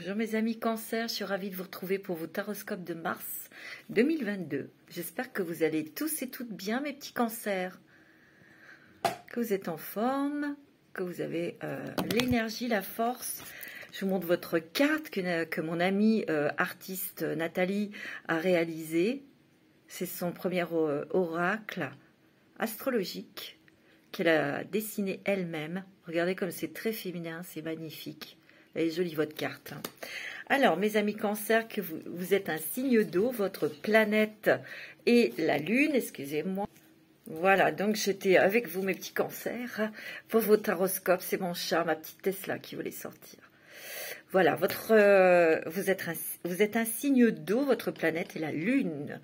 Bonjour mes amis Cancer, je suis ravie de vous retrouver pour vos taroscopes de mars 2022. J'espère que vous allez tous et toutes bien mes petits cancers, que vous êtes en forme, que vous avez l'énergie, la force. Je vous montre votre carte que mon amie artiste Nathalie a réalisée. C'est son premier oracle astrologique qu'elle a dessiné elle-même. Regardez comme c'est très féminin, c'est magnifique. Elle est jolie votre carte. Alors, mes amis Cancer, que vous êtes un signe d'eau, votre planète est la Lune, excusez-moi. Voilà, donc j'étais avec vous, mes petits Cancers, pour vos taroscopes. C'est mon chat, ma petite Tesla qui voulait sortir. Voilà, vous êtes un signe d'eau, votre planète est la Lune.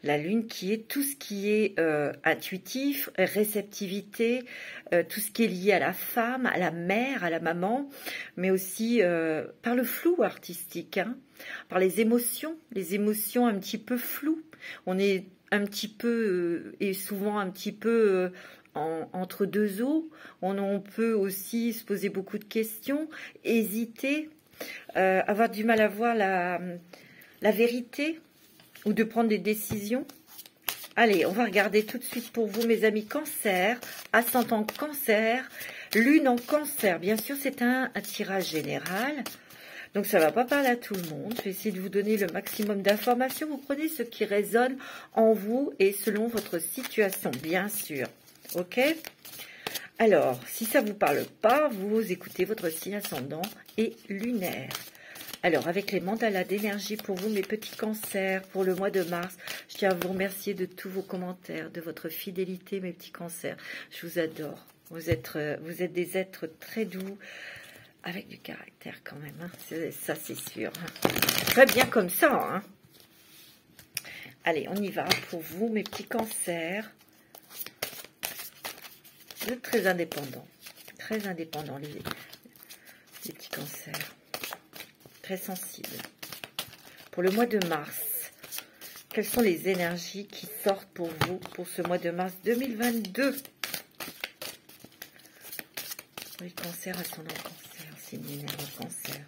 La Lune qui est tout ce qui est intuitif, réceptivité, tout ce qui est lié à la femme, à la mère, à la maman, mais aussi par le flou artistique, hein, par les émotions un petit peu floues. On est un petit peu, et souvent un petit peu... entre deux eaux, on peut aussi se poser beaucoup de questions, hésiter, avoir du mal à voir la vérité ou de prendre des décisions. Allez, on va regarder tout de suite pour vous, mes amis Cancer, ascendant Cancer, Lune en Cancer. Bien sûr, c'est un tirage général, donc ça ne va pas parler à tout le monde. Je vais essayer de vous donner le maximum d'informations. Vous prenez ce qui résonne en vous et selon votre situation, bien sûr. Ok? Alors, si ça ne vous parle pas, vous écoutez votre signe ascendant et lunaire. Alors, avec les mandalas d'énergie pour vous, mes petits Cancers, pour le mois de mars, je tiens à vous remercier de tous vos commentaires, de votre fidélité, mes petits Cancers. Je vous adore. Vous êtes des êtres très doux, avec du caractère quand même. Hein. Ça, c'est sûr. Hein. Très bien comme ça. Hein. Allez, on y va pour vous, mes petits Cancers. Vous êtes très indépendants, les petits Cancers, très sensibles. Pour le mois de mars, quelles sont les énergies qui sortent pour vous pour ce mois de mars 2022? Oui, Cancer, ascendant Cancer, c'est une énergie Cancer.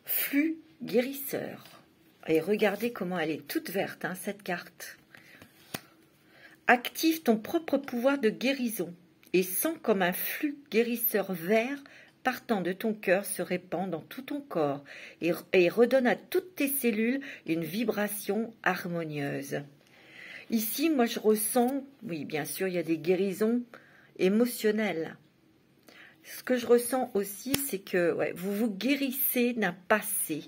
Flux guérisseur. Et regardez comment elle est toute verte, hein, cette carte. Active ton propre pouvoir de guérison et sens comme un flux guérisseur vert partant de ton cœur se répand dans tout ton corps et redonne à toutes tes cellules une vibration harmonieuse. Ici, moi je ressens, oui bien sûr il y a des guérisons émotionnelles. Ce que je ressens aussi, c'est que vous vous guérissez d'un passé,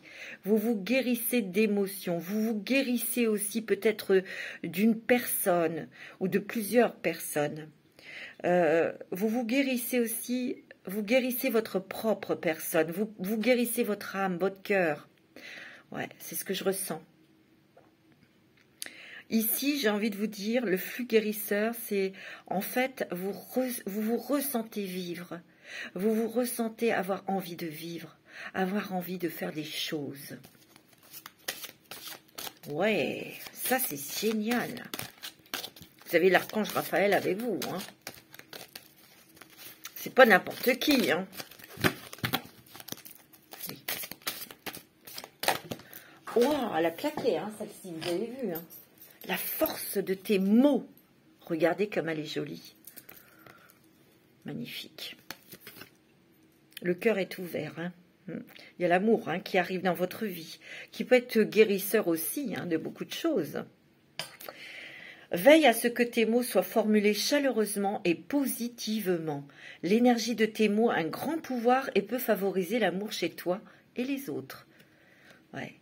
vous vous guérissez d'émotions, vous vous guérissez aussi peut-être d'une personne ou de plusieurs personnes. Vous vous guérissez aussi, vous guérissez votre propre personne, vous guérissez votre âme, votre cœur. Ouais, c'est ce que je ressens. Ici, j'ai envie de vous dire, le flux guérisseur, c'est en fait, vous vous ressentez vivre. Vous vous ressentez avoir envie de vivre, avoir envie de faire des choses. Ouais, ça c'est génial. Vous avez l'archange Raphaël avec vous. Hein. C'est pas n'importe qui. Hein. Wow, elle a claqué, hein, celle-ci, vous avez vu. Hein. La force de tes mots. Regardez comme elle est jolie. Magnifique. Le cœur est ouvert. Hein. Il y a l'amour hein, qui arrive dans votre vie, qui peut être guérisseur aussi hein, de beaucoup de choses. Veille à ce que tes mots soient formulés chaleureusement et positivement. L'énergie de tes mots a un grand pouvoir et peut favoriser l'amour chez toi et les autres. Ouais.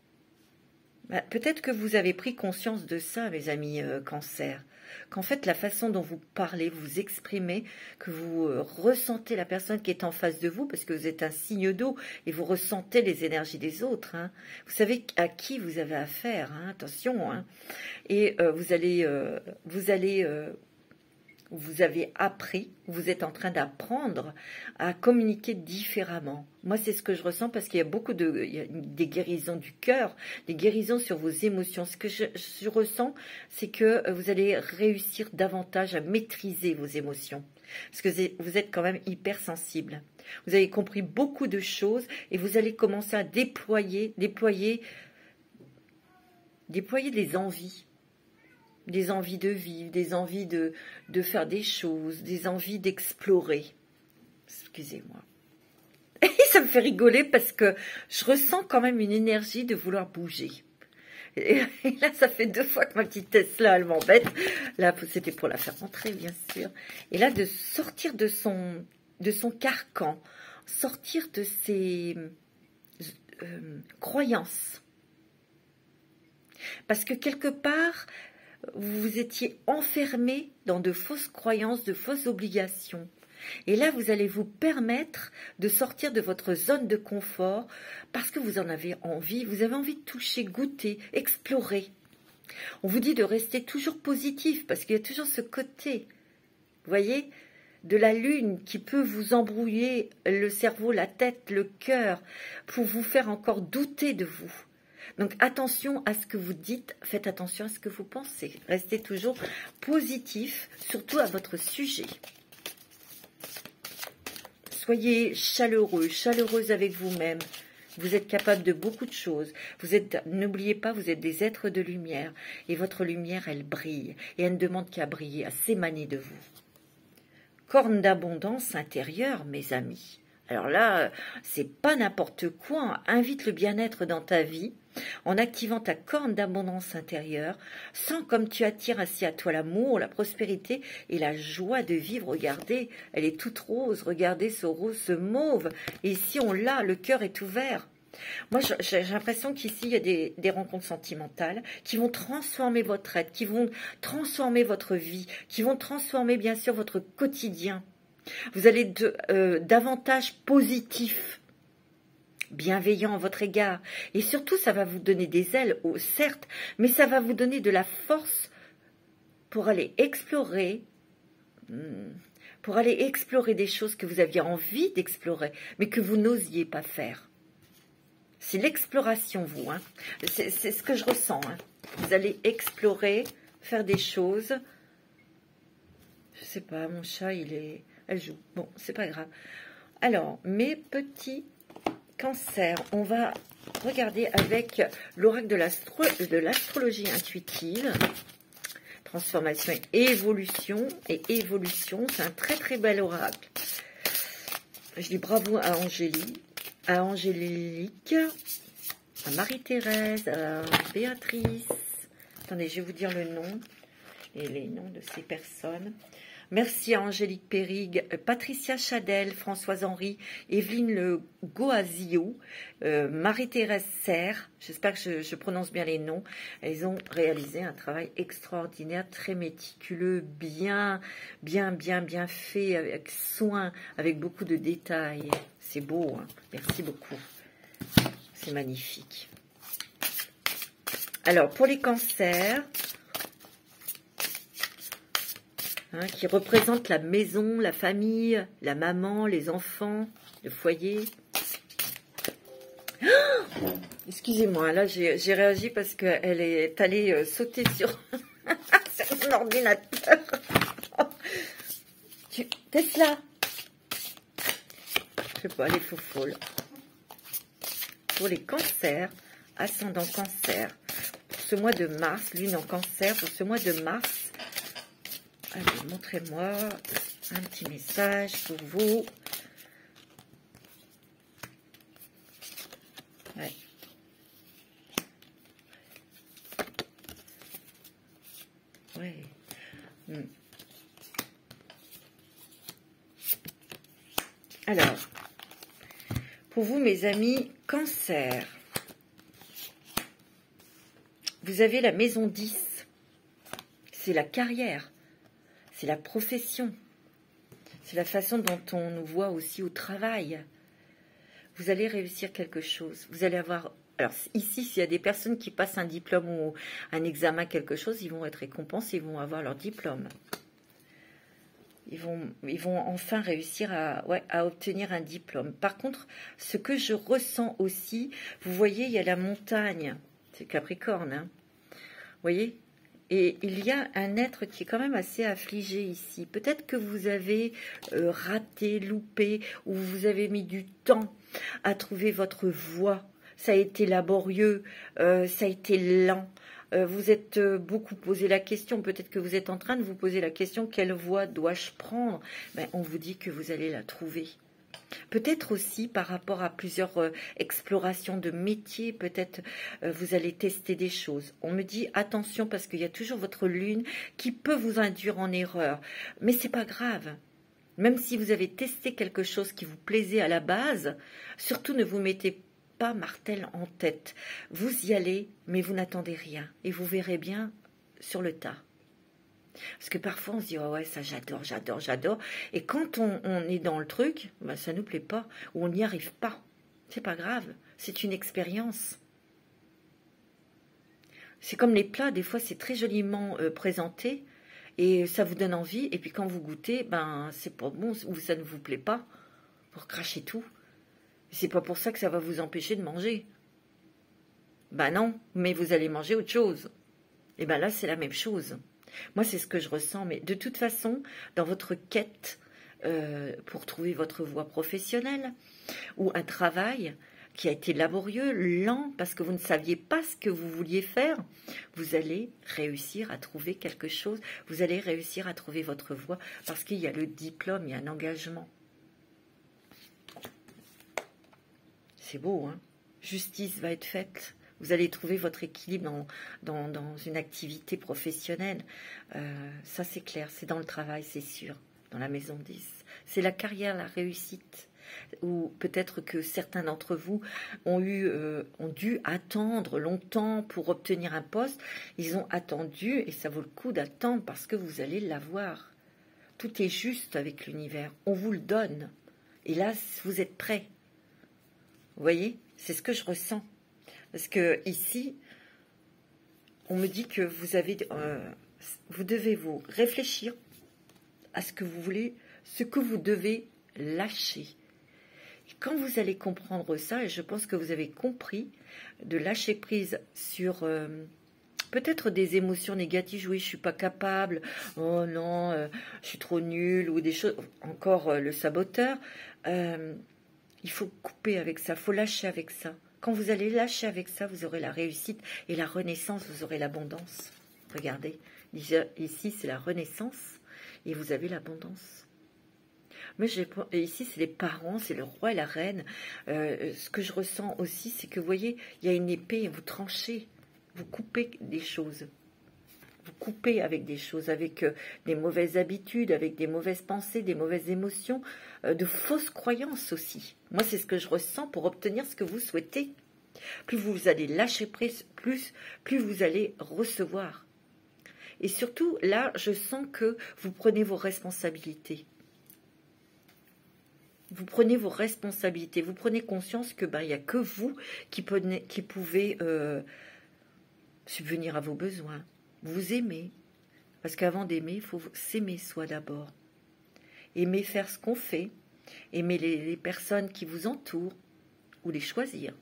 Bah, peut-être que vous avez pris conscience de ça, mes amis Cancer. Qu'en fait, la façon dont vous parlez, vous exprimez, que vous ressentez la personne qui est en face de vous, parce que vous êtes un signe d'eau et vous ressentez les énergies des autres. Hein. Vous savez à qui vous avez affaire, hein, attention. Hein. Et vous allez vous avez appris, vous êtes en train d'apprendre à communiquer différemment. Moi, c'est ce que je ressens parce qu'il y a il y a des guérisons du cœur, des guérisons sur vos émotions. Ce que je ressens, c'est que vous allez réussir davantage à maîtriser vos émotions. Parce que vous êtes quand même hypersensible. Vous avez compris beaucoup de choses et vous allez commencer à déployer des envies. Des envies de vivre, des envies de faire des choses, des envies d'explorer. Excusez-moi. Et ça me fait rigoler parce que je ressens quand même une énergie de vouloir bouger. Et là, ça fait 2 fois que ma petite Tesla, elle m'embête. Là, c'était pour la faire rentrer, bien sûr. Et là, de sortir de son carcan, sortir de ses croyances. Parce que quelque part, vous étiez enfermé dans de fausses croyances, de fausses obligations. Et là, vous allez vous permettre de sortir de votre zone de confort parce que vous en avez envie. Vous avez envie de toucher, goûter, explorer. On vous dit de rester toujours positif parce qu'il y a toujours ce côté, vous voyez, de la lune qui peut vous embrouiller le cerveau, la tête, le cœur, pour vous faire encore douter de vous. Donc attention à ce que vous dites, faites attention à ce que vous pensez. Restez toujours positif, surtout à votre sujet. Soyez chaleureux, chaleureuse avec vous-même. Vous êtes capable de beaucoup de choses. N'oubliez pas, vous êtes des êtres de lumière. Et votre lumière, elle brille. Et elle ne demande qu'à briller, à s'émaner de vous. Corne d'abondance intérieure, mes amis. Alors là, c'est pas n'importe quoi. Invite le bien-être dans ta vie en activant ta corne d'abondance intérieure. Sens comme tu attires ainsi à toi l'amour, la prospérité et la joie de vivre. Regardez, elle est toute rose. Regardez ce rose, ce mauve. Et ici, on l'a, le cœur est ouvert. Moi, j'ai l'impression qu'ici, il y a des rencontres sentimentales qui vont transformer votre être, qui vont transformer votre vie, qui vont transformer, bien sûr, votre quotidien. Vous allez davantage positif, bienveillant à votre égard. Et surtout, ça va vous donner des ailes, certes, mais ça va vous donner de la force pour aller explorer des choses que vous aviez envie d'explorer, mais que vous n'osiez pas faire. C'est l'exploration, vous. Hein. C'est ce que je ressens. Hein. Vous allez explorer, faire des choses. Je sais pas, mon chat, elle joue. Bon, c'est pas grave. Alors, mes petits cancers, on va regarder avec l'oracle de l'astrologie intuitive. Transformation et évolution. Et évolution, c'est un très très bel oracle. Je dis bravo à Angélique, à Marie-Thérèse, à Béatrice. Attendez, je vais vous dire le nom et les noms de ces personnes. Merci à Angélique Périg, Patricia Chadel, Françoise Henry, Evelyne Le Goazio, Marie-Thérèse Serre. J'espère que je prononce bien les noms. Elles ont réalisé un travail extraordinaire, très méticuleux, bien fait, avec soin, avec beaucoup de détails. C'est beau, hein. Merci beaucoup. C'est magnifique. Alors, pour les cancers, qui représentent la maison, la famille, la maman, les enfants, le foyer. Oh, excusez-moi, là, j'ai réagi parce qu'elle est allée sauter sur mon ordinateur. Tesla. Je sais pas, les faux folles. Pour les cancers, ascendant cancer, pour ce mois de mars, lune en cancer, pour ce mois de mars, allez, montrez-moi un petit message pour vous. Ouais. Ouais. Alors, pour vous, mes amis, cancer, vous avez la maison 10. C'est la carrière, c'est la profession, c'est la façon dont on nous voit aussi au travail. Vous allez réussir quelque chose. Vous allez avoir... Alors ici, s'il y a des personnes qui passent un diplôme ou un examen, quelque chose, ils vont être récompensés, ils vont avoir leur diplôme. Ils vont enfin réussir à obtenir un diplôme. Par contre, ce que je ressens aussi, vous voyez, il y a la montagne, c'est Capricorne, hein, vous voyez, et il y a un être qui est quand même assez affligé ici. Peut-être que vous avez raté, loupé, ou vous avez mis du temps à trouver votre voie. Ça a été laborieux, ça a été lent. Vous êtes beaucoup posé la question, peut-être que vous êtes en train de vous poser la question, quelle voie dois-je prendre? Ben, on vous dit que vous allez la trouver. Peut-être aussi par rapport à plusieurs explorations de métiers, peut-être vous allez tester des choses. On me dit attention parce qu'il y a toujours votre lune qui peut vous induire en erreur. Mais c'est pas grave. Même si vous avez testé quelque chose qui vous plaisait à la base, surtout ne vous mettez pas martel en tête. Vous y allez, mais vous n'attendez rien. Et vous verrez bien sur le tas. Parce que parfois on se dit, oh ouais, ça j'adore, j'adore, j'adore. Et quand on est dans le truc, ben, ça ne nous plaît pas, ou on n'y arrive pas. C'est pas grave, c'est une expérience. C'est comme les plats, des fois c'est très joliment présenté, et ça vous donne envie, et puis quand vous goûtez, ben c'est pas bon, ou ça ne vous plaît pas, pour cracher tout. C'est pas pour ça que ça va vous empêcher de manger. Ben non, mais vous allez manger autre chose. Et ben là, c'est la même chose. Moi, c'est ce que je ressens. Mais de toute façon, dans votre quête pour trouver votre voie professionnelle ou un travail qui a été laborieux, lent, parce que vous ne saviez pas ce que vous vouliez faire, vous allez réussir à trouver quelque chose. Vous allez réussir à trouver votre voie parce qu'il y a le diplôme, il y a un engagement. C'est beau, hein? Justice va être faite. Vous allez trouver votre équilibre dans une activité professionnelle. Ça, c'est clair. C'est dans le travail, c'est sûr. Dans la maison 10. C'est la carrière, la réussite. Ou peut-être que certains d'entre vous ont dû attendre longtemps pour obtenir un poste. Ils ont attendu, et ça vaut le coup d'attendre parce que vous allez l'avoir. Tout est juste avec l'univers. On vous le donne. Et là, vous êtes prêts. Vous voyez, c'est ce que je ressens. Parce que ici, on me dit que vous devez vous réfléchir à ce que vous voulez, ce que vous devez lâcher. Et quand vous allez comprendre ça, et je pense que vous avez compris, de lâcher prise sur peut-être des émotions négatives, oui, je suis pas capable, oh non, je suis trop nulle, ou des choses, encore le saboteur. Il faut couper avec ça, il faut lâcher avec ça. Quand vous allez lâcher avec ça, vous aurez la réussite et la renaissance, vous aurez l'abondance. Regardez, ici c'est la renaissance et vous avez l'abondance. Mais ici c'est les parents, c'est le roi et la reine. Ce que je ressens aussi, c'est que vous voyez, il y a une épée et vous tranchez, vous coupez des choses. Vous coupez avec des choses, avec des mauvaises habitudes, avec des mauvaises pensées, des mauvaises émotions, de fausses croyances aussi. Moi, c'est ce que je ressens pour obtenir ce que vous souhaitez. Plus vous allez lâcher prise, plus vous allez recevoir. Et surtout, là, je sens que vous prenez vos responsabilités. Vous prenez vos responsabilités, vous prenez conscience que il n'y a que vous qui pouvez subvenir à vos besoins. Vous aimez, parce qu'avant d'aimer, il faut s'aimer soi d'abord. Aimer faire ce qu'on fait, aimer les personnes qui vous entourent, ou les choisir.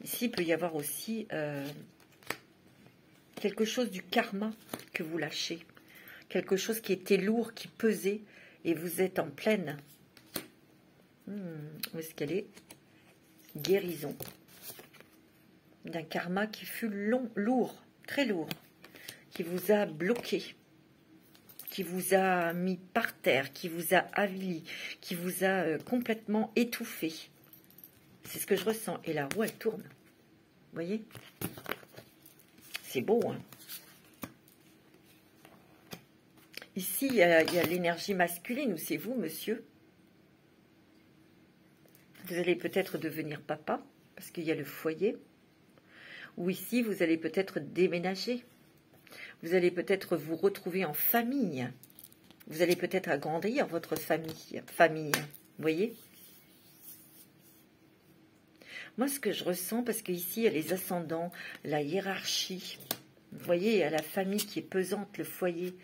Ici, il peut y avoir aussi quelque chose du karma que vous lâchez, quelque chose qui était lourd, qui pesait, et vous êtes en pleine. Où est-ce qu'elle est? Guérison. D'un karma qui fut lourd, très lourd, qui vous a bloqué, qui vous a mis par terre, qui vous a avili, qui vous a complètement étouffé. C'est ce que je ressens. Et la roue, elle tourne. Vous voyez? C'est beau, hein? Ici, il y a l'énergie masculine, ou c'est vous, monsieur. Vous allez peut-être devenir papa, parce qu'il y a le foyer. Ou ici, vous allez peut-être déménager. Vous allez peut-être vous retrouver en famille. Vous allez peut-être agrandir votre famille. Vous voyez? Moi, ce que je ressens, parce qu'ici, il y a les ascendants, la hiérarchie. Vous voyez, à la famille qui est pesante, le foyer.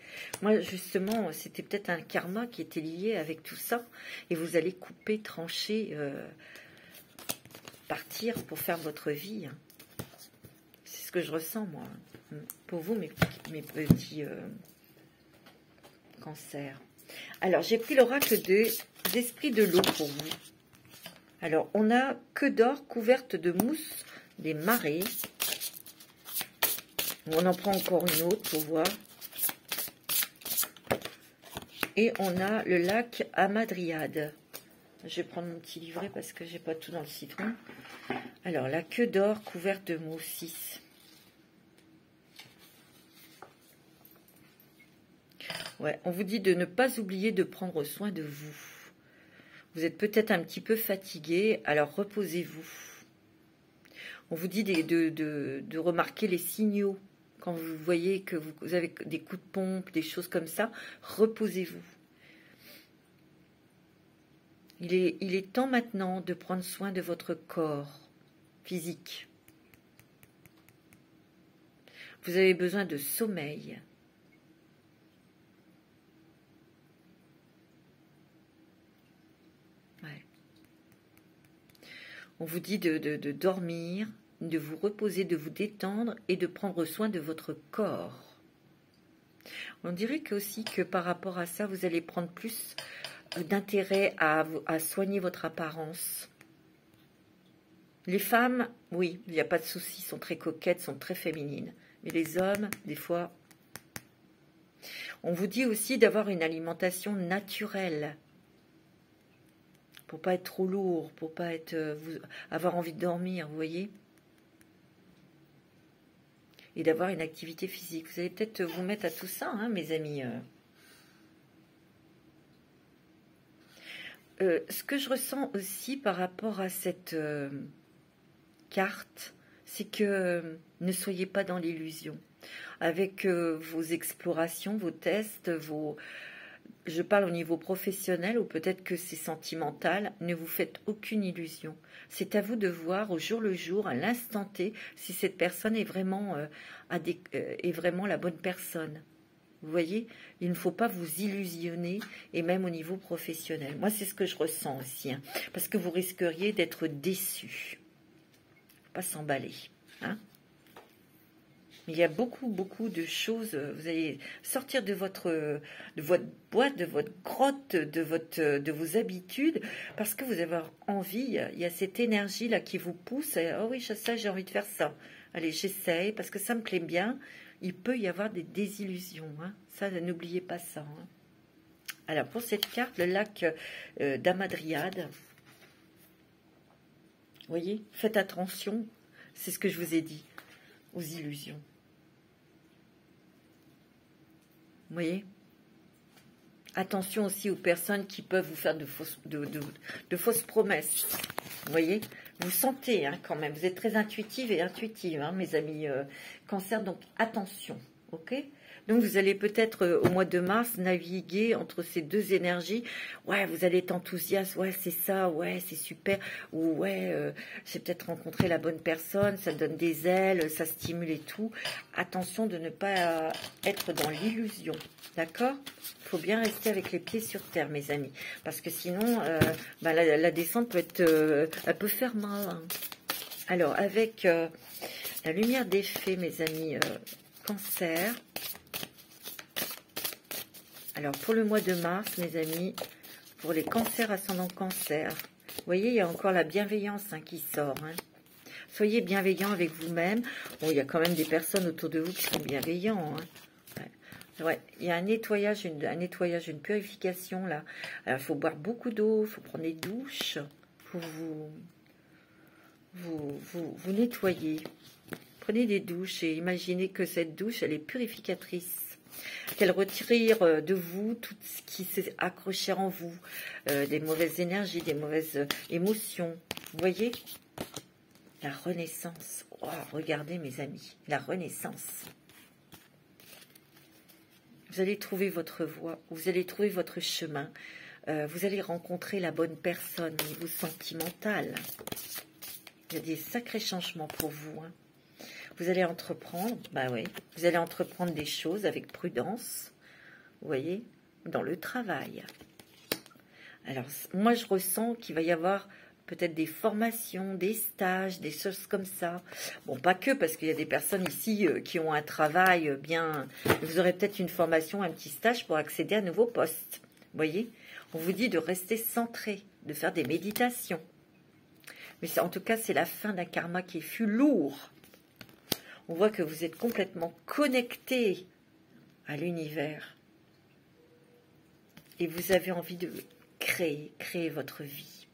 Moi, justement, c'était peut-être un karma qui était lié avec tout ça. Et vous allez couper, trancher, partir pour faire votre vie. C'est ce que je ressens, moi. Pour vous, mes petits cancers. Alors, j'ai pris l'oracle des esprits de l'eau pour vous. Alors, on a queue d'or couverte de mousse des marées. On en prend encore une autre pour voir. Et on a le lac Hamadryade. Je vais prendre mon petit livret parce que j'ai pas tout dans le citron. Alors, la queue d'or couverte de mousse 6. Ouais, on vous dit de ne pas oublier de prendre soin de vous. Vous êtes peut-être un petit peu fatigué, alors reposez-vous. On vous dit de remarquer les signaux. Quand vous voyez que vous avez des coups de pompe, des choses comme ça, reposez-vous. Il est temps maintenant de prendre soin de votre corps physique. Vous avez besoin de sommeil. Ouais. On vous dit de dormir, de vous reposer, de vous détendre et de prendre soin de votre corps. On dirait aussi que par rapport à ça, vous allez prendre plus d'intérêt à soigner votre apparence. Les femmes, oui, il n'y a pas de souci, sont très coquettes, sont très féminines. Mais les hommes, des fois, on vous dit aussi d'avoir une alimentation naturelle. Pour pas être trop lourd, pour pas être avoir envie de dormir, vous voyez. Et d'avoir une activité physique. Vous allez peut-être vous mettre à tout ça, hein, mes amis. Ce que je ressens aussi par rapport à cette carte, c'est que ne soyez pas dans l'illusion. Avec vos explorations, vos tests, je parle au niveau professionnel ou peut-être que c'est sentimental, ne vous faites aucune illusion. C'est à vous de voir au jour le jour, à l'instant T, si cette personne est vraiment, est vraiment la bonne personne. Vous voyez, il ne faut pas vous illusionner, et même au niveau professionnel. Moi, c'est ce que je ressens aussi, hein, parce que vous risqueriez d'être déçu. Pas s'emballer, hein. Il y a beaucoup, beaucoup de choses. Vous allez sortir de votre boîte, de votre grotte, de vos habitudes, parce que vous avez envie. Il y a cette énergie-là qui vous pousse. Oh oui, ça, j'ai envie de faire ça. Allez, j'essaye, parce que ça me plaît bien. Il peut y avoir des désillusions. Hein. Ça, n'oubliez pas ça. Hein. Alors, pour cette carte, le lac d'Hamadryade, vous voyez, faites attention. C'est ce que je vous ai dit, aux illusions. Vous voyez? Attention aussi aux personnes qui peuvent vous faire de fausses promesses. Vous voyez? Vous sentez hein, quand même. Vous êtes très intuitive et intuitive, hein, mes amis cancer. Donc, attention. OK? Donc, vous allez peut-être, au mois de mars, naviguer entre ces deux énergies. Ouais, vous allez être enthousiaste. Ouais, c'est ça. Ouais, c'est super. Ou ouais, j'ai peut-être rencontré la bonne personne. Ça donne des ailes, ça stimule et tout. Attention de ne pas être dans l'illusion. D'accord? Il faut bien rester avec les pieds sur terre, mes amis. Parce que sinon, la descente peut être... elle peut faire mal. Hein. Alors, avec la lumière des fées, mes amis cancer... Alors, pour le mois de mars, mes amis, pour les cancers ascendant cancer, vous voyez, il y a encore la bienveillance hein, qui sort. Hein. Soyez bienveillants avec vous-même. Bon, il y a quand même des personnes autour de vous qui sont bienveillants. Hein. Ouais, il y a un nettoyage, une purification là. Alors, il faut boire beaucoup d'eau, il faut prendre des douches pour vous nettoyer. Prenez des douches et imaginez que cette douche, elle est purificatrice. Qu'elle retire de vous tout ce qui s'est accroché en vous, des mauvaises énergies, des mauvaises émotions. Vous voyez? La renaissance. Oh, regardez mes amis, la renaissance. Vous allez trouver votre voie, vous allez trouver votre chemin. Vous allez rencontrer la bonne personne au niveau sentimental. Il y a des sacrés changements pour vous. Hein. Vous allez entreprendre, bah oui, vous allez entreprendre des choses avec prudence, vous voyez, dans le travail. Alors, moi, je ressens qu'il va y avoir peut-être des formations, des stages, des choses comme ça. Bon, pas que, parce qu'il y a des personnes ici qui ont un travail bien... Vous aurez peut-être une formation, un petit stage pour accéder à un nouveau poste. Vous voyez, on vous dit de rester centré, de faire des méditations. Mais en tout cas, c'est la fin d'un karma qui fut lourd. On voit que vous êtes complètement connecté à l'univers. Et vous avez envie de créer votre vie.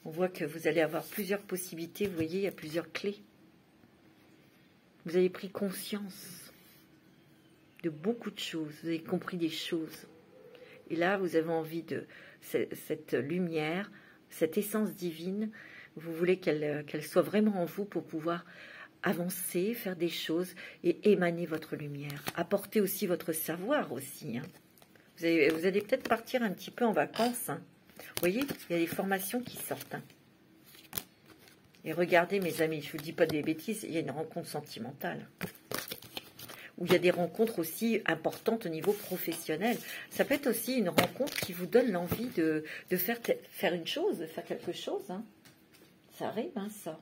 On voit que vous allez avoir plusieurs possibilités. Vous voyez, il y a plusieurs clés. Vous avez pris conscience de beaucoup de choses. Vous avez compris des choses. Et là, vous avez envie de cette lumière, cette essence divine. Vous voulez qu'elle soit vraiment en vous pour pouvoir avancer, faire des choses et émaner votre lumière. Apporter aussi votre savoir aussi. Hein. Vous allez peut-être partir un petit peu en vacances. Hein. Vous voyez, il y a des formations qui sortent. Hein. Et regardez, mes amis, je ne vous dis pas des bêtises, il y a une rencontre sentimentale. Ou il y a des rencontres aussi importantes au niveau professionnel. Ça peut être aussi une rencontre qui vous donne l'envie de faire une chose, de faire quelque chose. Hein. Ça arrive, hein, ça.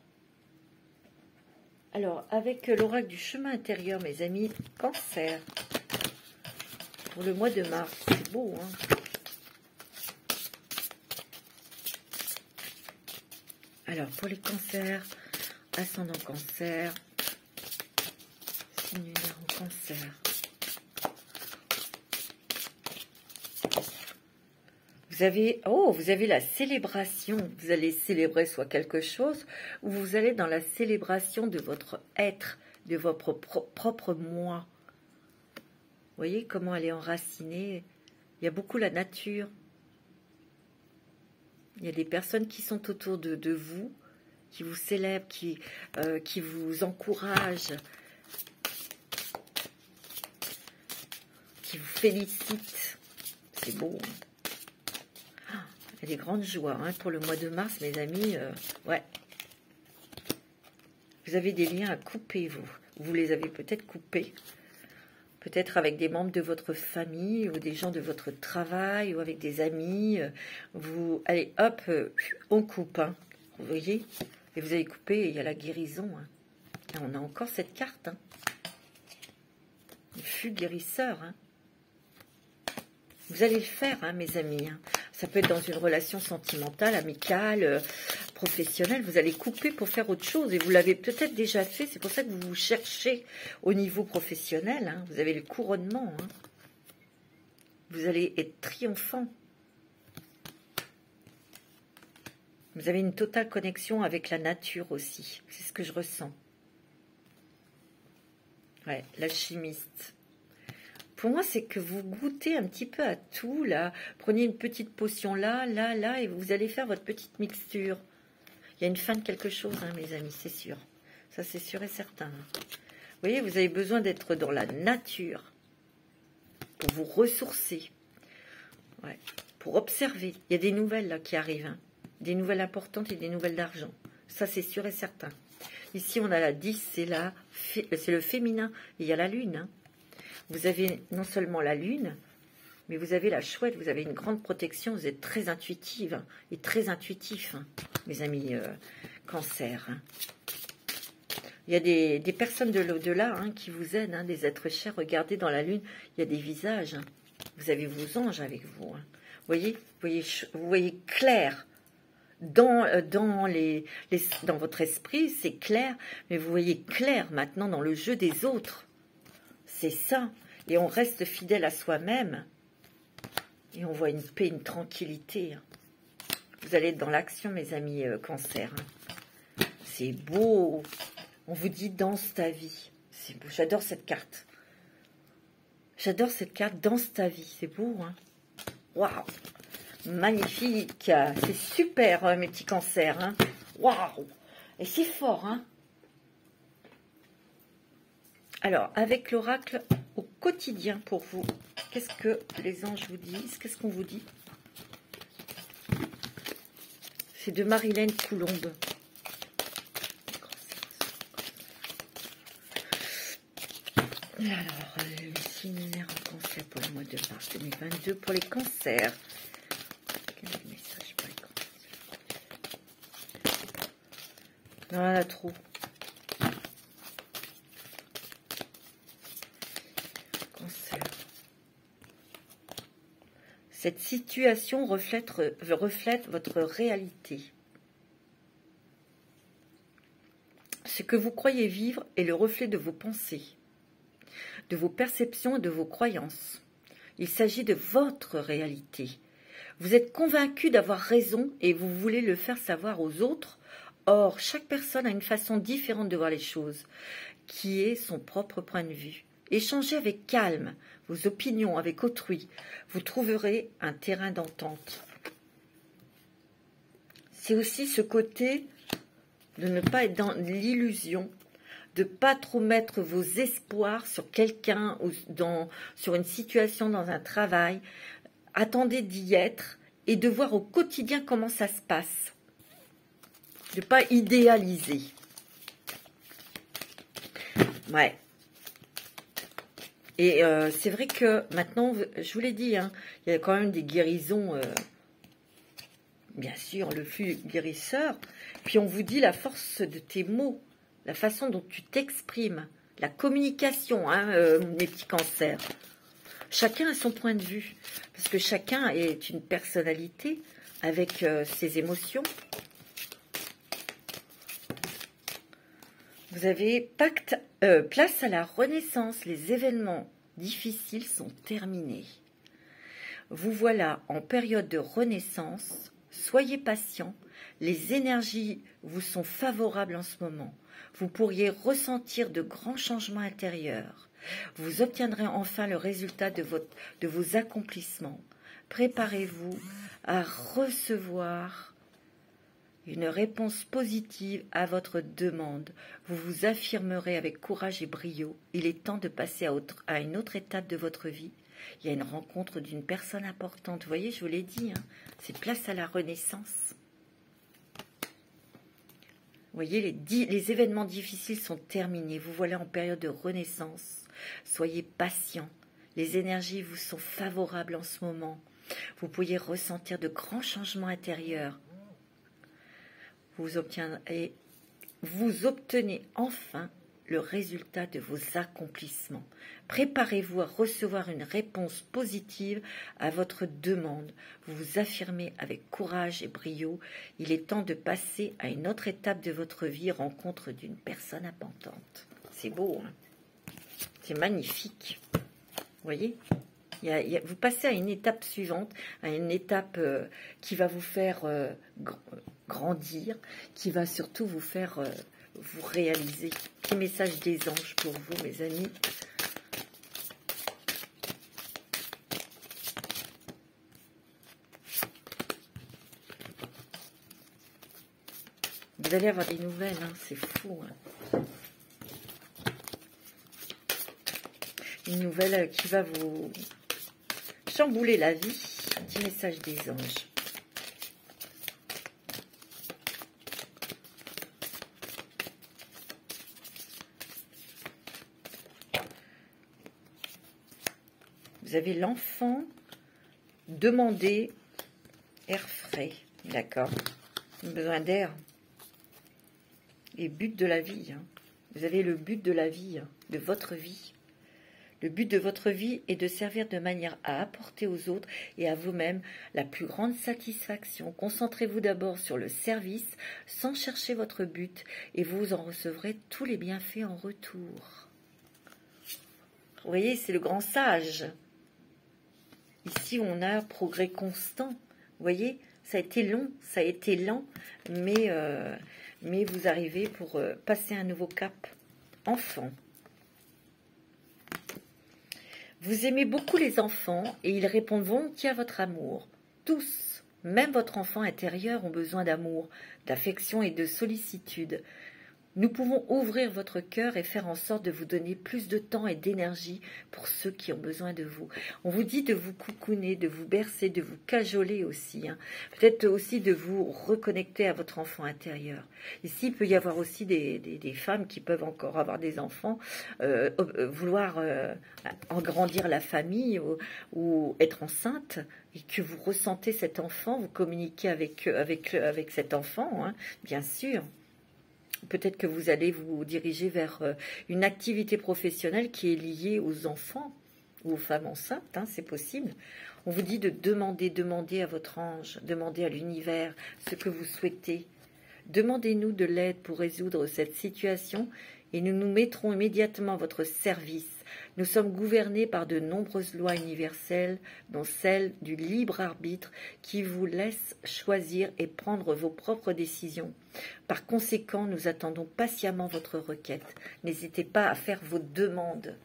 Alors, avec l'oracle du chemin intérieur, mes amis, Cancer, pour le mois de mars, c'est beau, hein. Alors, pour les cancers, ascendant cancer, signe lunaire en cancer. Vous avez la célébration. Vous allez célébrer soit quelque chose, ou vous allez dans la célébration de votre être, de votre propre moi. Vous voyez comment elle est enracinée. Il y a beaucoup la nature. Il y a des personnes qui sont autour de vous, qui vous célèbrent, qui vous encouragent, qui vous félicitent. C'est beau. Hein. Il y a des grandes joies hein, pour le mois de mars, mes amis. Ouais. Vous avez des liens à couper, vous. Vous les avez peut-être coupés. Peut-être avec des membres de votre famille ou des gens de votre travail ou avec des amis. Allez, hop, on coupe. Hein, vous voyez? Et vous avez coupé et il y a la guérison. Hein. Là, on a encore cette carte. Hein. Le fût guérisseur. Hein. Vous allez le faire, hein, mes amis. Hein. Ça peut être dans une relation sentimentale, amicale, professionnelle. Vous allez couper pour faire autre chose. Et vous l'avez peut-être déjà fait. C'est pour ça que vous vous cherchez au niveau professionnel. Hein. Vous avez le couronnement. Hein. Vous allez être triomphant. Vous avez une totale connexion avec la nature aussi. C'est ce que je ressens. Ouais, l'alchimiste. Pour moi, c'est que vous goûtez un petit peu à tout, là. Prenez une petite potion là, là, là, et vous allez faire votre petite mixture. Il y a une fin de quelque chose, hein, mes amis, c'est sûr. Ça, c'est sûr et certain. Vous voyez, vous avez besoin d'être dans la nature pour vous ressourcer. Ouais, pour observer. Il y a des nouvelles, là, qui arrivent. Hein. Des nouvelles importantes et des nouvelles d'argent. Ça, c'est sûr et certain. Ici, on a la 10, c'est le féminin. Et il y a la lune, hein. Vous avez non seulement la lune, mais vous avez la chouette, vous avez une grande protection, vous êtes très intuitive et très intuitif, hein, mes amis cancer. Hein. Il y a des personnes de l'au-delà hein, qui vous aident, hein, des êtres chers. Regardez dans la lune, il y a des visages. Hein. Vous avez vos anges avec vous. Hein. Vous voyez clair. Dans votre esprit, c'est clair, mais vous voyez clair maintenant dans le jeu des autres. C'est ça. Et on reste fidèle à soi-même. Et on voit une paix, une tranquillité. Vous allez être dans l'action, mes amis cancer. C'est beau. On vous dit, danse ta vie. C'est beau. J'adore cette carte. J'adore cette carte, danse ta vie. C'est beau, hein. Waouh. Magnifique. C'est super, mes petits cancers. Hein. Waouh. Et c'est fort, hein. Alors, avec l'oracle au quotidien pour vous, qu'est-ce que les anges vous disent? Qu'est-ce qu'on vous dit? C'est de Marilène Coulombe. Alors, les signes lunaires en cancer pour le mois de mars 2022 pour les cancers. Quel est le message pour les cancers? Voilà, trop. Cancer. Cette situation reflète votre réalité. Ce que vous croyez vivre est le reflet de vos pensées, de vos perceptions et de vos croyances. Il s'agit de votre réalité. Vous êtes convaincu d'avoir raison et vous voulez le faire savoir aux autres. Or, chaque personne a une façon différente de voir les choses, qui est son propre point de vue. Échangez avec calme vos opinions avec autrui. Vous trouverez un terrain d'entente. C'est aussi ce côté de ne pas être dans l'illusion, de ne pas trop mettre vos espoirs sur quelqu'un ou sur une situation dans un travail. Attendez d'y être et de voir au quotidien comment ça se passe. De ne pas idéaliser. Ouais. Et c'est vrai que maintenant, je vous l'ai dit, hein, il y a quand même des guérisons, bien sûr, le flux guérisseur. Puis on vous dit la force de tes mots, la façon dont tu t'exprimes, la communication, hein, mes petits cancers. Chacun a son point de vue, parce que chacun est une personnalité avec ses émotions. Vous avez place à la renaissance, les événements difficiles sont terminés. Vous voilà en période de renaissance, soyez patient, les énergies vous sont favorables en ce moment. Vous pourriez ressentir de grands changements intérieurs. Vous obtiendrez enfin le résultat de vos accomplissements. Préparez-vous à recevoir une réponse positive à votre demande. Vous vous affirmerez avec courage et brio. Il est temps de passer à une autre étape de votre vie. Il y a une rencontre d'une personne importante. Vous voyez, je vous l'ai dit, hein, c'est place à la renaissance. Vous voyez, les événements difficiles sont terminés. Vous voilà en période de renaissance. Soyez patient. Les énergies vous sont favorables en ce moment. Vous pourriez ressentir de grands changements intérieurs. Vous obtenez enfin le résultat de vos accomplissements. Préparez-vous à recevoir une réponse positive à votre demande. Vous vous affirmez avec courage et brio. Il est temps de passer à une autre étape de votre vie, rencontre d'une personne importante. C'est beau, hein? C'est magnifique. Vous voyez? Vous passez à une étape suivante, à une étape qui va vous faire grandir, qui va surtout vous faire vous réaliser. Petit message des anges pour vous, mes amis. Vous allez avoir des nouvelles, hein, c'est fou. Hein. Une nouvelle qui va vous chambouler la vie. Petit message des anges. Vous avez l'enfant demandé air frais. D'accord. Besoin d'air. Et but de la vie. Hein. Vous avez le but de la vie, hein, de votre vie. Le but de votre vie est de servir de manière à apporter aux autres et à vous-même la plus grande satisfaction. Concentrez-vous d'abord sur le service sans chercher votre but et vous en recevrez tous les bienfaits en retour. Vous voyez, c'est le grand sage. Ici, on a un progrès constant. Vous voyez, ça a été long, ça a été lent, mais vous arrivez pour passer un nouveau cap. Enfant. Vous aimez beaucoup les enfants et ils répondent volontiers à votre amour. Tous, même votre enfant intérieur, ont besoin d'amour, d'affection et de sollicitude. Nous pouvons ouvrir votre cœur et faire en sorte de vous donner plus de temps et d'énergie pour ceux qui ont besoin de vous. On vous dit de vous coucouner, de vous bercer, de vous cajoler aussi. Hein. Peut-être aussi de vous reconnecter à votre enfant intérieur. Ici, il peut y avoir aussi des femmes qui peuvent encore avoir des enfants, vouloir agrandir la famille ou être enceinte, et que vous ressentez cet enfant, vous communiquez avec cet enfant, hein, bien sûr. Peut-être que vous allez vous diriger vers une activité professionnelle qui est liée aux enfants ou aux femmes enceintes, hein, c'est possible. On vous dit de demander à votre ange, demander à l'univers ce que vous souhaitez. Demandez-nous de l'aide pour résoudre cette situation et nous nous mettrons immédiatement à votre service. Nous sommes gouvernés par de nombreuses lois universelles, dont celle du libre arbitre qui vous laisse choisir et prendre vos propres décisions. Par conséquent, nous attendons patiemment votre requête. N'hésitez pas à faire vos demandes,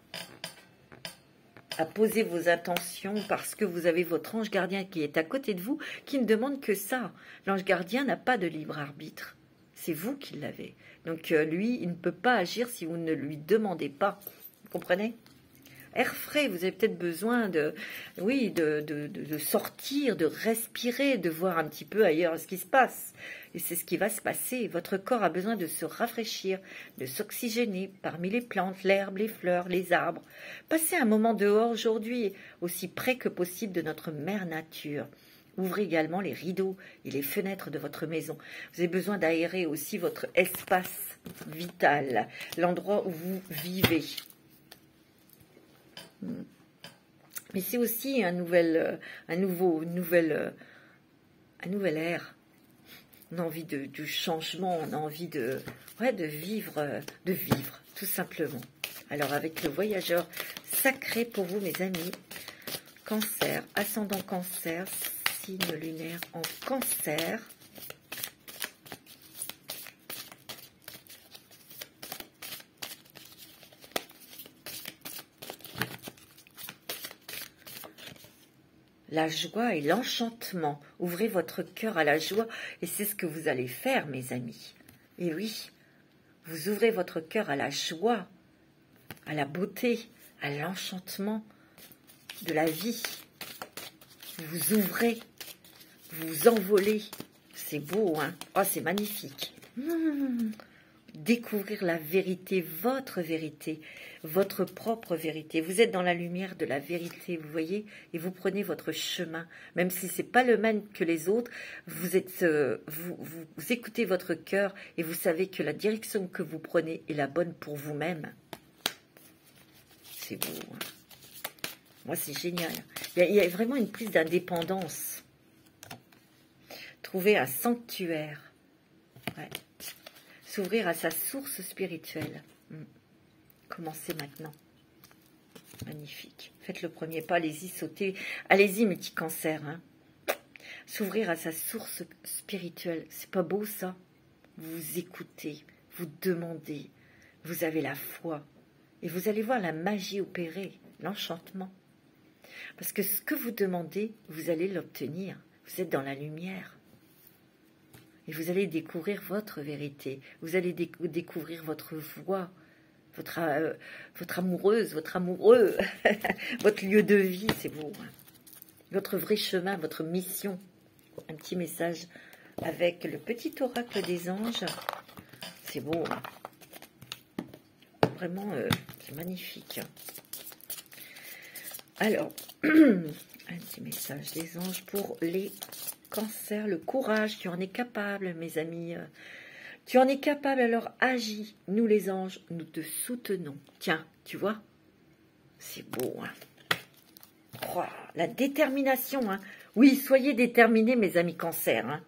à poser vos intentions, parce que vous avez votre ange gardien qui est à côté de vous, qui ne demande que ça. L'ange gardien n'a pas de libre arbitre. C'est vous qui l'avez. Donc lui, il ne peut pas agir si vous ne lui demandez pas. Vous comprenez ? Air frais, vous avez peut-être besoin de sortir, de respirer, de voir un petit peu ailleurs ce qui se passe. Et c'est ce qui va se passer. Votre corps a besoin de se rafraîchir, de s'oxygéner parmi les plantes, l'herbe, les fleurs, les arbres. Passez un moment dehors aujourd'hui, aussi près que possible de notre mère nature. Ouvrez également les rideaux et les fenêtres de votre maison. Vous avez besoin d'aérer aussi votre espace vital, l'endroit où vous vivez. Mais c'est aussi un nouvel air. On a envie du changement, on a envie de vivre, tout simplement. Alors avec le voyageur sacré pour vous, mes amis, Cancer, ascendant Cancer, signe lunaire en Cancer. La joie et l'enchantement. Ouvrez votre cœur à la joie et c'est ce que vous allez faire, mes amis. Et oui, vous ouvrez votre cœur à la joie, à la beauté, à l'enchantement de la vie. Vous vous ouvrez, vous vous envolez. C'est beau, hein? Oh, c'est magnifique. Découvrir la vérité, votre propre vérité. Vous êtes dans la lumière de la vérité, vous voyez, et vous prenez votre chemin, même si c'est pas le même que les autres. Vous écoutez votre cœur et vous savez que la direction que vous prenez est la bonne pour vous-même. C'est beau. Hein? Moi, c'est génial. Il y a vraiment une prise d'indépendance. Trouver un sanctuaire. Ouais. S'ouvrir à sa source spirituelle. Commencez maintenant. Magnifique. Faites le premier pas, allez-y, sautez. Allez-y, multi-cancer. Hein. S'ouvrir à sa source spirituelle. C'est pas beau, ça? Vous écoutez, vous demandez, vous avez la foi. Et vous allez voir la magie opérer, l'enchantement. Parce que ce que vous demandez, vous allez l'obtenir. Vous êtes dans la lumière. Et vous allez découvrir votre vérité. Vous allez découvrir votre voix, votre amoureuse, votre amoureux, votre lieu de vie, c'est beau. Hein. Votre vrai chemin, votre mission. Un petit message avec le petit oracle des anges. C'est beau. Hein. Vraiment, c'est magnifique. Alors, un petit message des anges pour les Cancer, le courage, tu en es capable, mes amis. Tu en es capable, alors agis. Nous, les anges, nous te soutenons. Tiens, tu vois, c'est beau. Hein. Oh, la détermination. Hein. Oui, soyez déterminés, mes amis Cancer. Hein.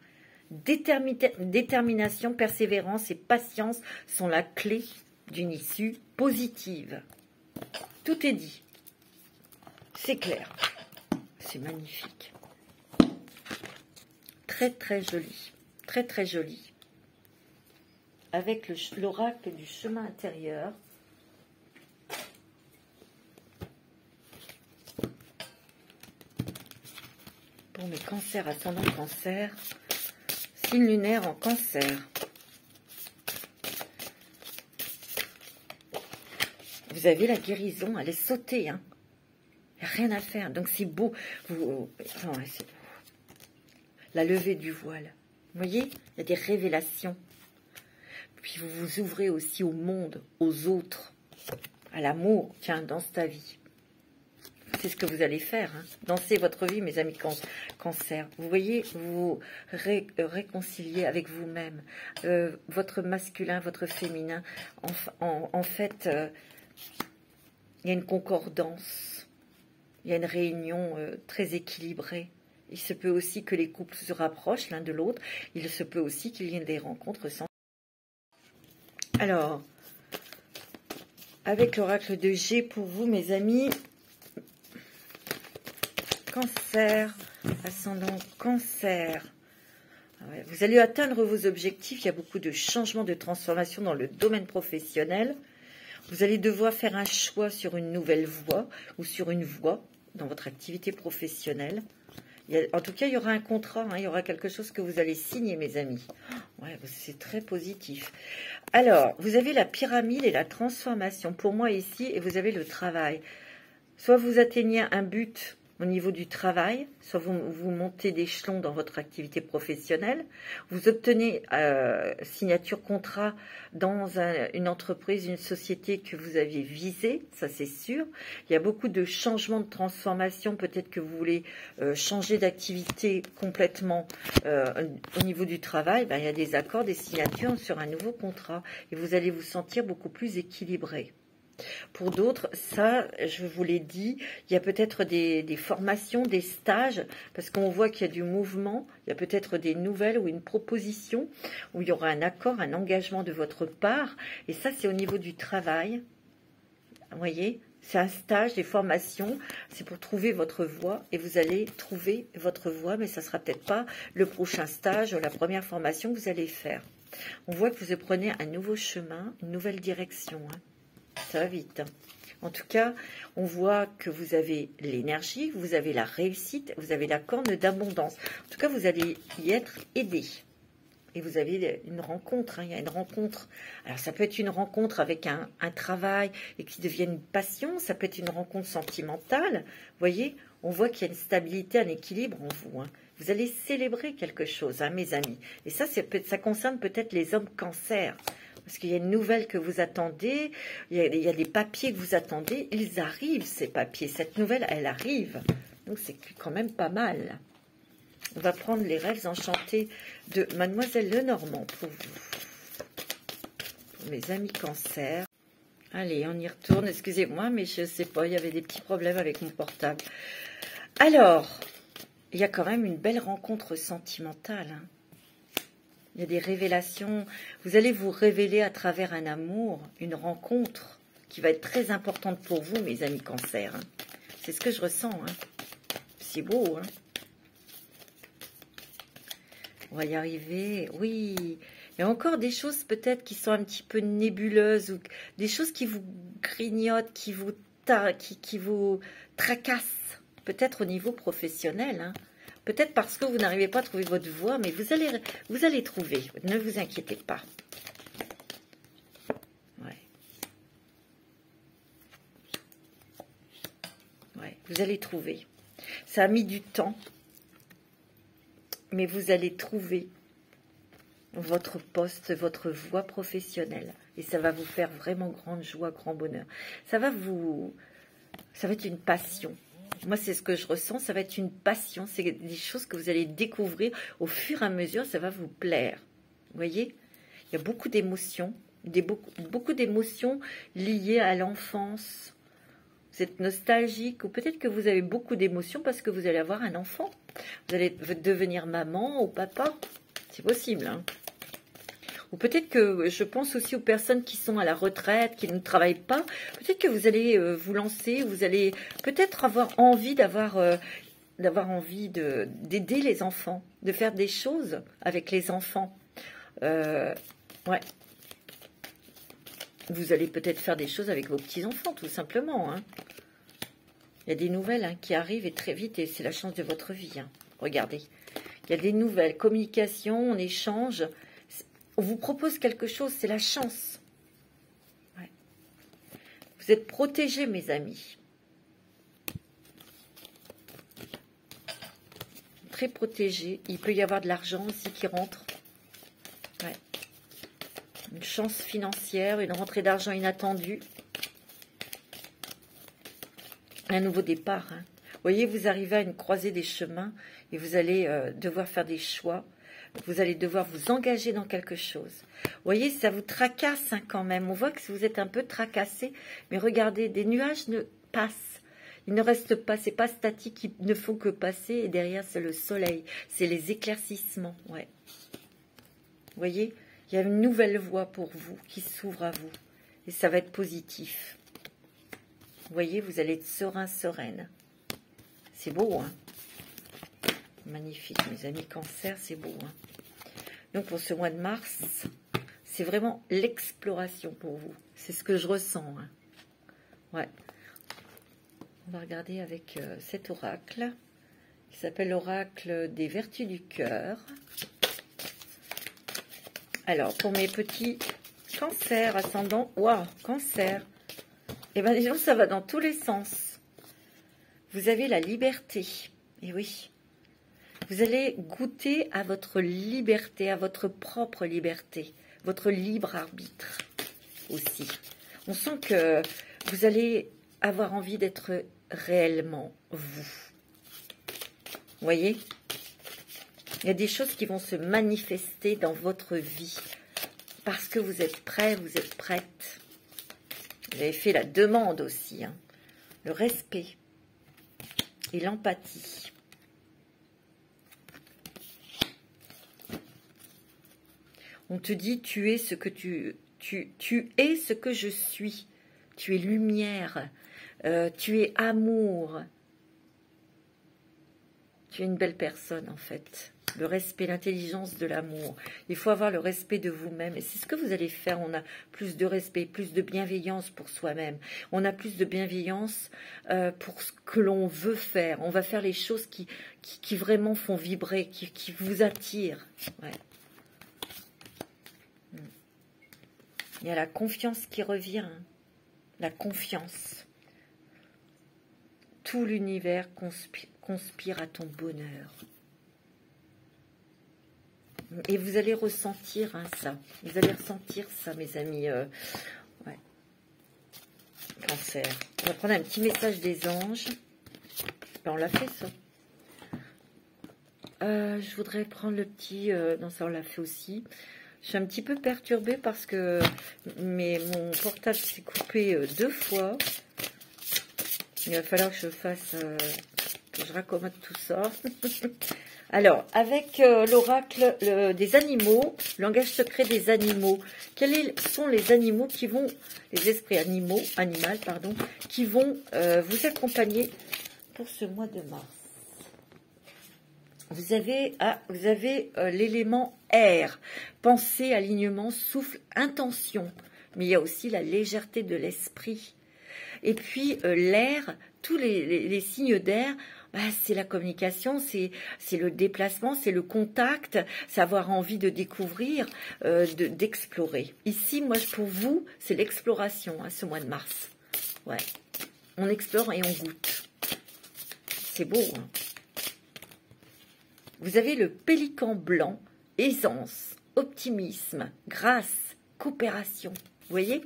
Détermination, persévérance et patience sont la clé d'une issue positive. Tout est dit. C'est clair. C'est magnifique. Très, très joli. Très, très joli. Avec l'oracle du chemin intérieur. Pour mes cancers, ascendant Cancer. Signe lunaire en Cancer. vous avez la guérison, elle est sautée, hein. Il n'y a rien à faire, donc c'est beau. La levée du voile. Vous voyez, il y a des révélations. Puis vous vous ouvrez aussi au monde, aux autres, à l'amour, tiens, dans ta vie. C'est ce que vous allez faire, hein. Dansez votre vie, mes amis cancer. Vous voyez, vous réconciliez avec vous-même, votre masculin, votre féminin. En fait, il y a une concordance, il y a une réunion très équilibrée. Il se peut aussi que les couples se rapprochent l'un de l'autre. Il se peut aussi qu'il y ait des rencontres sans... Alors, avec l'oracle de G pour vous, mes amis... Cancer, ascendant Cancer. Ouais, vous allez atteindre vos objectifs. Il y a beaucoup de changements, de transformations dans le domaine professionnel. Vous allez devoir faire un choix sur une nouvelle voie ou sur une voie dans votre activité professionnelle. En tout cas, il y aura un contrat, hein, il y aura quelque chose que vous allez signer, mes amis. Ouais, c'est très positif. Alors, vous avez la pyramide et la transformation pour moi ici, et vous avez le travail. Soit vous atteignez un but au niveau du travail, soit vous montez d'échelon dans votre activité professionnelle, vous obtenez signature contrat dans une entreprise, une société que vous aviez visée, ça c'est sûr. Il y a beaucoup de changements, de transformations, peut-être que vous voulez changer d'activité complètement au niveau du travail, ben, il y a des accords, des signatures sur un nouveau contrat et vous allez vous sentir beaucoup plus équilibré. Pour d'autres, ça, je vous l'ai dit, il y a peut-être des formations, des stages, parce qu'on voit qu'il y a du mouvement, il y a peut-être des nouvelles ou une proposition, où il y aura un accord, un engagement de votre part, et ça, c'est au niveau du travail. Vous voyez, c'est un stage, des formations, c'est pour trouver votre voie, et vous allez trouver votre voie, mais ça ne sera peut-être pas le prochain stage, la première formation que vous allez faire. On voit que vous prenez un nouveau chemin, une nouvelle direction, hein. Ça va vite. En tout cas, on voit que vous avez l'énergie, vous avez la réussite, vous avez la corne d'abondance. En tout cas, vous allez y être aidé. Et vous avez une rencontre, hein, il y a une rencontre. Alors, ça peut être une rencontre avec un travail et qui devienne une passion. Ça peut être une rencontre sentimentale. Vous voyez, on voit qu'il y a une stabilité, un équilibre en vous, hein. Vous allez célébrer quelque chose, hein, mes amis. Et ça, ça concerne peut-être les hommes cancer. Parce qu'il y a une nouvelle que vous attendez, il y a des papiers que vous attendez, ils arrivent ces papiers, cette nouvelle elle arrive, donc c'est quand même pas mal. On va prendre les rêves enchantés de Mademoiselle Lenormand pour vous, pour mes amis cancer. Allez, on y retourne, excusez-moi, mais je ne sais pas, il y avait des petits problèmes avec mon portable. Alors, il y a quand même une belle rencontre sentimentale, hein. Il y a des révélations. Vous allez vous révéler à travers un amour, une rencontre qui va être très importante pour vous, mes amis cancer, hein. C'est ce que je ressens, hein. C'est beau, hein. On va y arriver. Oui, il y a encore des choses peut-être qui sont un petit peu nébuleuses, ou des choses qui vous grignotent, qui vous tracassent, peut-être au niveau professionnel, hein. Peut-être parce que vous n'arrivez pas à trouver votre voie, mais vous allez trouver. Ne vous inquiétez pas. Ouais. Ouais, vous allez trouver. Ça a mis du temps, mais vous allez trouver votre poste, votre voie professionnelle. Et ça va vous faire vraiment grande joie, grand bonheur. Ça va être une passion. Moi, c'est ce que je ressens, ça va être une passion, c'est des choses que vous allez découvrir au fur et à mesure, ça va vous plaire. Vous voyez, il y a beaucoup d'émotions, beaucoup d'émotions liées à l'enfance. Vous êtes nostalgique, ou peut-être que vous avez beaucoup d'émotions parce que vous allez avoir un enfant. Vous allez devenir maman ou papa, c'est possible, hein. Ou peut-être que, je pense aussi aux personnes qui sont à la retraite, qui ne travaillent pas. Peut-être que vous allez vous lancer, vous allez peut-être avoir envie d'aider les enfants, de faire des choses avec les enfants. Ouais. Vous allez peut-être faire des choses avec vos petits-enfants, tout simplement, hein. Il y a des nouvelles, hein, qui arrivent et très vite, et c'est la chance de votre vie, hein. Regardez. Il y a des nouvelles, communication, on échange. On vous propose quelque chose, c'est la chance. Ouais. Vous êtes protégés, mes amis. Très protégés. Il peut y avoir de l'argent aussi qui rentre. Ouais. Une chance financière, une rentrée d'argent inattendue. Un nouveau départ. Hein. Vous voyez, vous arrivez à une croisée des chemins et vous allez devoir faire des choix. Vous allez devoir vous engager dans quelque chose. Vous voyez, ça vous tracasse hein, quand même. On voit que vous êtes un peu tracassé. Mais regardez, des nuages ne passent. Ils ne restent pas. C'est pas statique. Ils ne font que passer. Et derrière, c'est le soleil. C'est les éclaircissements. Ouais. Vous voyez, il y a une nouvelle voie pour vous qui s'ouvre à vous. Et ça va être positif. Vous voyez, vous allez être serein, sereine. C'est beau, hein? Magnifique, mes amis Cancer, c'est beau. Hein. Donc, pour ce mois de mars, c'est vraiment l'exploration pour vous. C'est ce que je ressens. Hein. Ouais. On va regarder avec cet oracle, qui s'appelle l'oracle des vertus du cœur. Alors, pour mes petits cancers, ascendant, waouh, cancer. Eh bien, disons, ça va dans tous les sens. Vous avez la liberté. Et oui. Vous allez goûter à votre liberté, à votre propre liberté, votre libre arbitre aussi. On sent que vous allez avoir envie d'être réellement vous. Vous voyez? Il y a des choses qui vont se manifester dans votre vie parce que vous êtes prêt, vous êtes prête. Vous avez fait la demande aussi, hein. Le respect et l'empathie. On te dit, tu es ce que tu es ce que je suis. Tu es lumière. Tu es amour. Tu es une belle personne, en fait. Le respect, l'intelligence de l'amour. Il faut avoir le respect de vous-même. Et c'est ce que vous allez faire. On a plus de respect, plus de bienveillance pour soi-même. On a plus de bienveillance pour ce que l'on veut faire. On va faire les choses qui vraiment font vibrer, qui vous attirent. Ouais. Il y a la confiance qui revient. La confiance. Tout l'univers conspire à ton bonheur. Et vous allez ressentir hein, ça. Vous allez ressentir ça, mes amis. Ouais. Cancer. On va prendre un petit message des anges. Ben, on l'a fait, ça. Je voudrais prendre le petit... non, ça, on l'a fait aussi. Je suis un petit peu perturbée parce que mon portable s'est coupé 2 fois. Il va falloir que je fasse... que je raccommode tout ça. Alors, avec l'oracle des animaux, le langage secret des animaux, quels sont les animaux qui vont, les esprits animal, qui vont vous accompagner pour ce mois de mars? Vous avez l'élément air, pensée, alignement, souffle, intention, mais il y a aussi la légèreté de l'esprit. Et puis l'air, tous les signes d'air, bah, c'est la communication, c'est le déplacement, c'est le contact, c'est avoir envie de découvrir, d'explorer. Ici, moi, pour vous, c'est l'exploration, hein, ce mois de mars. Ouais, on explore et on goûte. C'est beau, hein. Vous avez le pélican blanc, aisance, optimisme, grâce, coopération. Vous voyez?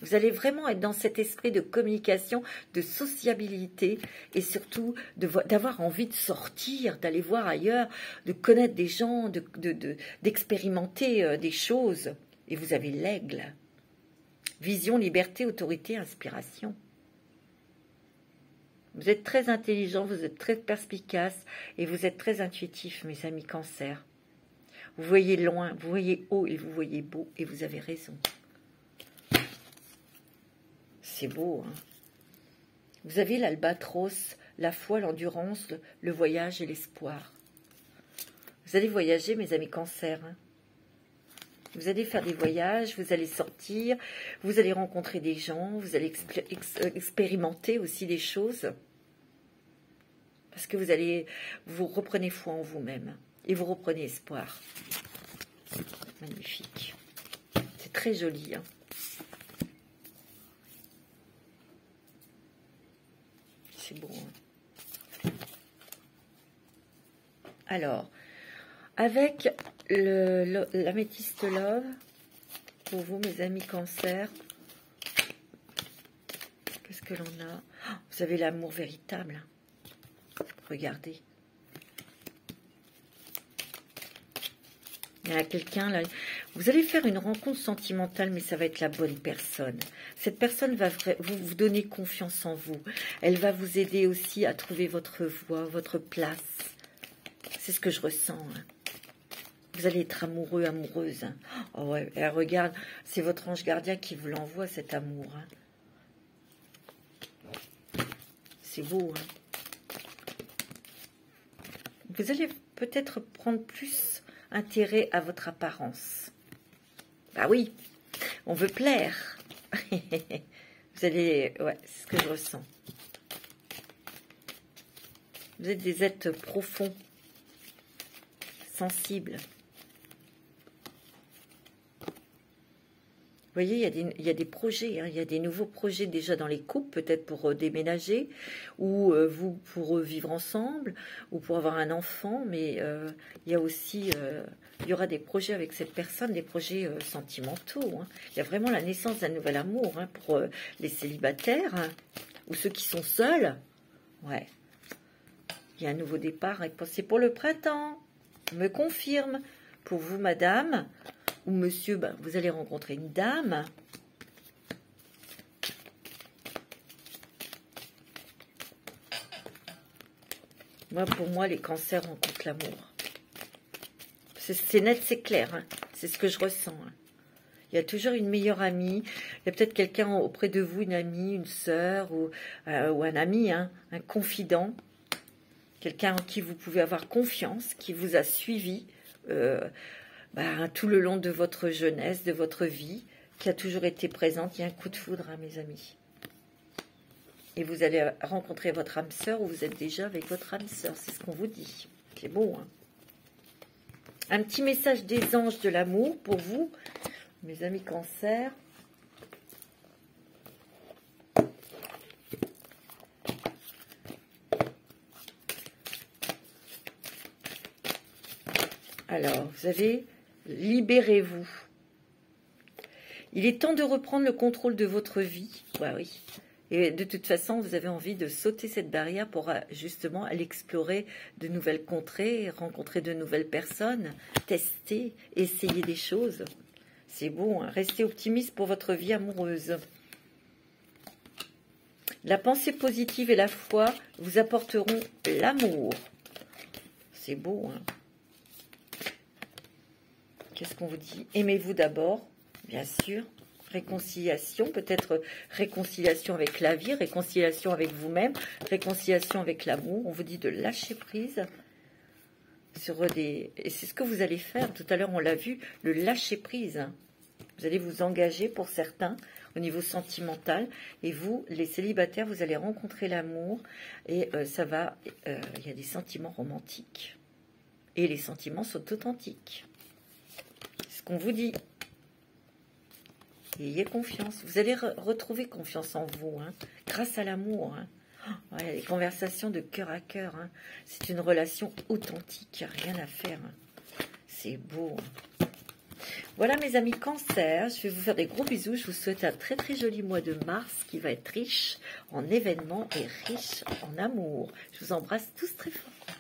Vous allez vraiment être dans cet esprit de communication, de sociabilité et surtout d'avoir envie de sortir, d'aller voir ailleurs, de connaître des gens, d'expérimenter des choses. Et vous avez l'aigle. Vision, liberté, autorité, inspiration. Vous êtes très intelligent, vous êtes très perspicace et vous êtes très intuitif, mes amis Cancer. Vous voyez loin, vous voyez haut et vous voyez beau et vous avez raison. C'est beau, hein? Vous avez l'albatros, la foi, l'endurance, le voyage et l'espoir. Vous allez voyager, mes amis Cancer. Hein? Vous allez faire des voyages, vous allez sortir, vous allez rencontrer des gens, vous allez expérimenter aussi des choses. Parce que vous reprenez foi en vous-même et vous reprenez espoir. Magnifique. C'est très joli. Hein? Alors, avec l'améthyste love, pour vous, mes amis cancer, qu'est-ce que l'on a? Vous avez l'amour véritable. Regardez. Il y a quelqu'un là. Vous allez faire une rencontre sentimentale, mais ça va être la bonne personne. Cette personne va vous donner confiance en vous. Elle va vous aider aussi à trouver votre voie, votre place. C'est ce que je ressens. Hein. Vous allez être amoureux, amoureuse. Hein. Oh ouais, elle regarde, c'est votre ange gardien qui vous l'envoie, cet amour. Hein. C'est beau. Hein. Vous allez peut-être prendre plus intérêt à votre apparence. Ah oui, on veut plaire. Vous allez... Ouais, c'est ce que je ressens. Vous êtes des êtres profonds, sensibles. Vous voyez, il y a des projets, hein, il y a des nouveaux projets déjà dans les couples, peut-être pour déménager, ou vous pour vivre ensemble, ou pour avoir un enfant, mais il y a aussi, il y aura des projets avec cette personne, des projets sentimentaux. Hein. Il y a vraiment la naissance d'un nouvel amour hein, pour les célibataires, hein, ou ceux qui sont seuls. Ouais. Il y a un nouveau départ, et c'est pour le printemps, on me confirme. Pour vous, madame, ou monsieur, ben, vous allez rencontrer une dame. Moi, pour moi, les cancers rencontrent l'amour. C'est net, c'est clair. Hein. C'est ce que je ressens. Hein. Il y a toujours une meilleure amie. Il y a peut-être quelqu'un auprès de vous, une amie, une sœur ou un ami, hein, un confident. Quelqu'un en qui vous pouvez avoir confiance, qui vous a suivi tout le long de votre jeunesse, de votre vie, qui a toujours été présente. Il y a un coup de foudre, hein, mes amis. Et vous allez rencontrer votre âme sœur ou vous êtes déjà avec votre âme sœur. C'est ce qu'on vous dit. C'est beau, hein. Un petit message des anges de l'amour pour vous, mes amis cancer. Alors, vous avez « Libérez-vous ». Il est temps de reprendre le contrôle de votre vie. Ouais, oui. Et de toute façon, vous avez envie de sauter cette barrière pour justement aller explorer de nouvelles contrées, rencontrer de nouvelles personnes, tester, essayer des choses. C'est beau, hein. Restez optimiste pour votre vie amoureuse. La pensée positive et la foi vous apporteront l'amour. C'est beau, hein. Qu'est-ce qu'on vous dit? Aimez-vous d'abord, bien sûr. Réconciliation, peut-être réconciliation avec la vie, réconciliation avec vous-même, réconciliation avec l'amour. On vous dit de lâcher prise sur des... Et c'est ce que vous allez faire. Tout à l'heure, on l'a vu, le lâcher prise. Vous allez vous engager pour certains au niveau sentimental. Et vous, les célibataires, vous allez rencontrer l'amour. Et ça va... Il y a des sentiments romantiques. Et les sentiments sont authentiques. C'est ce qu'on vous dit. Ayez confiance. Vous allez retrouver confiance en vous, hein, grâce à l'amour. Hein. Oh, ouais, les conversations de cœur à cœur. Hein. C'est une relation authentique. Il n'y a rien à faire. Hein. C'est beau. Hein. Voilà mes amis cancer. Je vais vous faire des gros bisous. Je vous souhaite un très très joli mois de mars qui va être riche en événements et riche en amour. Je vous embrasse tous très fort.